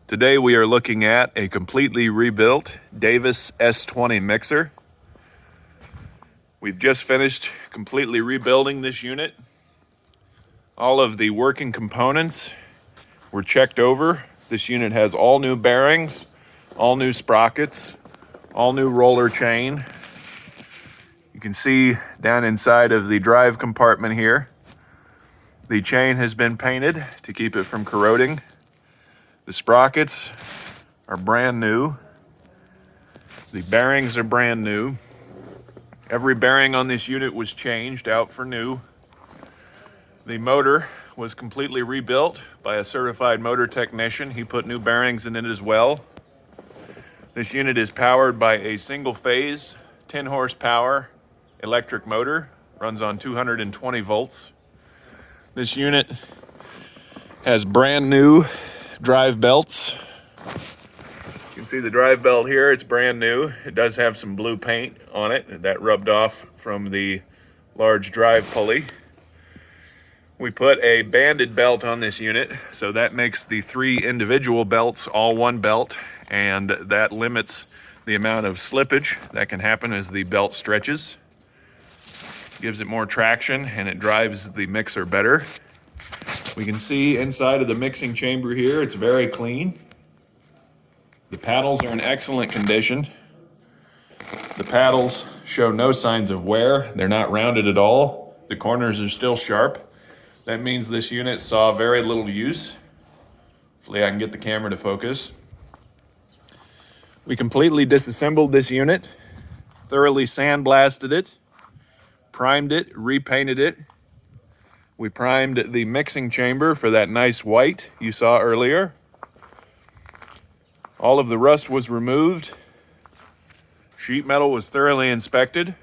Today we are looking at a completely rebuilt Davis S-20 mixer. We've just finished completely rebuilding this unit. All of the working components were checked over. This unit has all new bearings, all new sprockets, all new roller chain. You can see down inside of the drive compartment here, the chain has been painted to keep it from corroding. The sprockets are brand new. The bearings are brand new. Every bearing on this unit was changed out for new. The motor was completely rebuilt by a certified motor technician. He put new bearings in it as well. This unit is powered by a single phase, 10 horsepower electric motor, runs on 220 volts. This unit has brand new drive belts. You can see the drive belt here, it's brand new. It does have some blue paint on it that rubbed off from the large drive pulley. We put a banded belt on this unit, so that makes the 3 individual belts all one belt, and that limits the amount of slippage that can happen as the belt stretches. Gives it more traction and it drives the mixer better. We can see inside of the mixing chamber here, it's very clean. The paddles are in excellent condition. The paddles show no signs of wear. They're not rounded at all. The corners are still sharp. That means this unit saw very little use. Hopefully I can get the camera to focus. We completely disassembled this unit, thoroughly sandblasted it, primed it, repainted it. We primed the mixing chamber for that nice white you saw earlier. All of the rust was removed. Sheet metal was thoroughly inspected,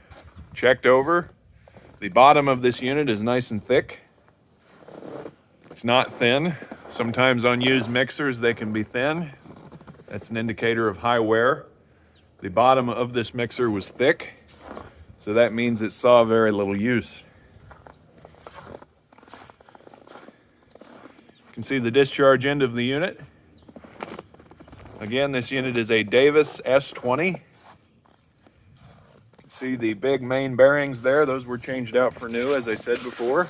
checked over. The bottom of this unit is nice and thick. It's not thin. Sometimes on used mixers they can be thin. That's an indicator of high wear. The bottom of this mixer was thick, so that means it saw very little use. You can see the discharge end of the unit. Again, this unit is a Davis S-20. You can see the big main bearings there. Those were changed out for new, as I said before.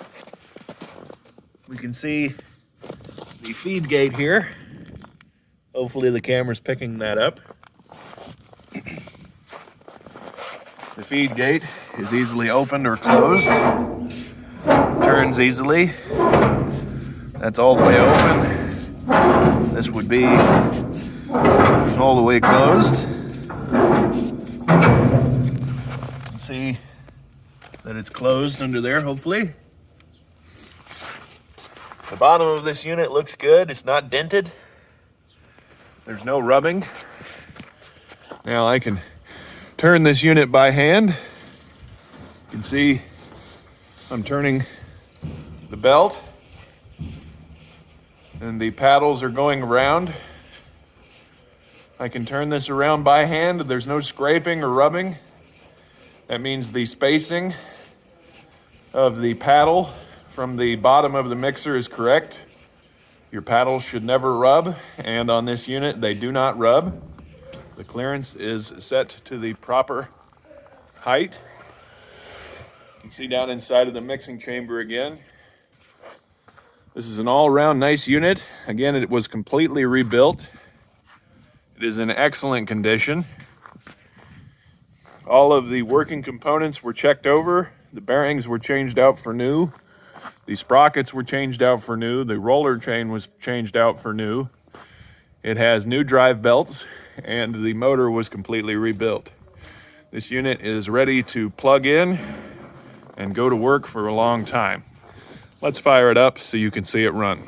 We can see the feed gate here. Hopefully the camera's picking that up. The feed gate is easily opened or closed. Turns easily. That's all the way open. This would be all the way closed. You can see that it's closed under there, hopefully. The bottom of this unit looks good. It's not dented. There's no rubbing. Now I can turn this unit by hand. You can see I'm turning the belt and the paddles are going around. I can turn this around by hand. There's no scraping or rubbing. That means the spacing of the paddle from the bottom of the mixer is correct. Your paddles should never rub, and on this unit they do not rub. The clearance is set to the proper height. You can see down inside of the mixing chamber again. This is an all-around nice unit. Again, it was completely rebuilt. It is in excellent condition. All of the working components were checked over. The bearings were changed out for new. The sprockets were changed out for new. The roller chain was changed out for new. It has new drive belts, and the motor was completely rebuilt. This unit is ready to plug in and go to work for a long time. Let's fire it up so you can see it run.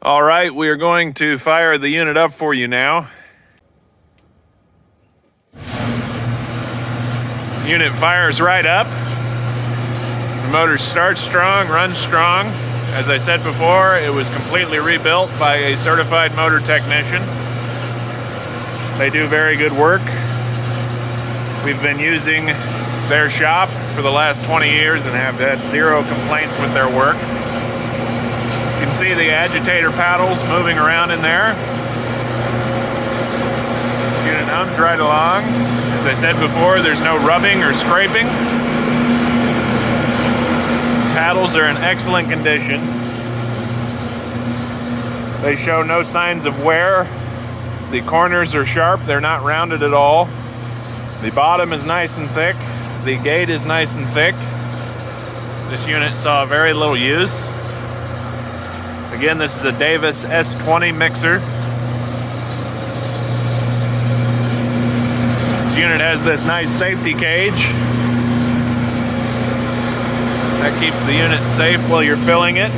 All right, we are going to fire the unit up for you now. The unit fires right up. The motor starts strong, runs strong. As I said before, it was completely rebuilt by a certified motor technician. They do very good work. We've been using their shop for the last 20 years and have had 0 complaints with their work. You can see the agitator paddles moving around in there. moves right along. As I said before, there's no rubbing or scraping. Paddles are in excellent condition. They show no signs of wear. The corners are sharp, they're not rounded at all. The bottom is nice and thick. The gate is nice and thick. This unit saw very little use. Again, this is a Davis S-20 mixer. This unit has this nice safety cage. That keeps the unit safe while you're filling it.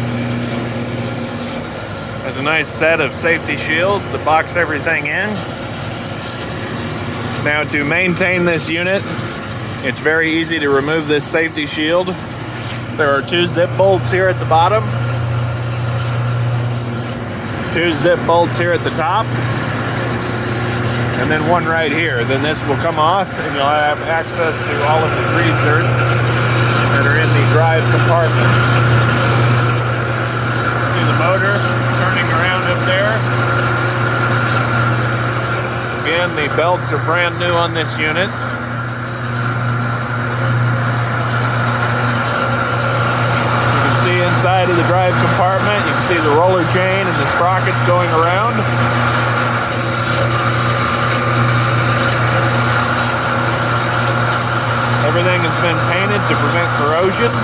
Has a nice set of safety shields that box everything in. Now, to maintain this unit, it's very easy to remove this safety shield. There are 2 zip bolts here at the bottom, 2 zip bolts here at the top, and then 1 right here. Then this will come off and you'll have access to all of the grease zerks that are in the drive compartment. See the motor turning around up there. Again, the belts are brand new on this unit. You can see inside of the drive compartment, you can see the roller chain and the sprockets going around. Everything has been painted to prevent corrosion.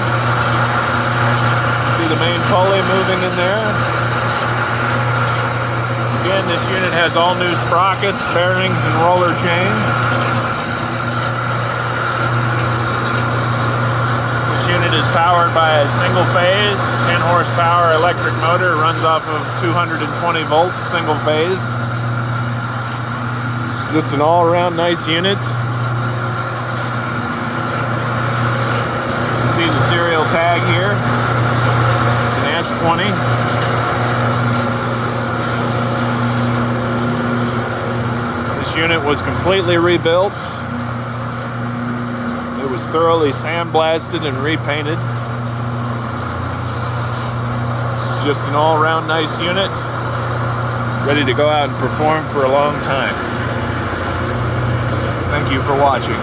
See the main pulley moving in there. Again, this unit has all new sprockets, bearings, and roller chain. This unit is powered by a single phase, 10 horsepower electric motor, runs off of 220 volts, single phase. It's just an all-around nice unit. You can see the serial tag here. It's an S-20. Unit was completely rebuilt. It was thoroughly sandblasted and repainted. This is just an all-around nice unit, ready to go out and perform for a long time. Thank you for watching.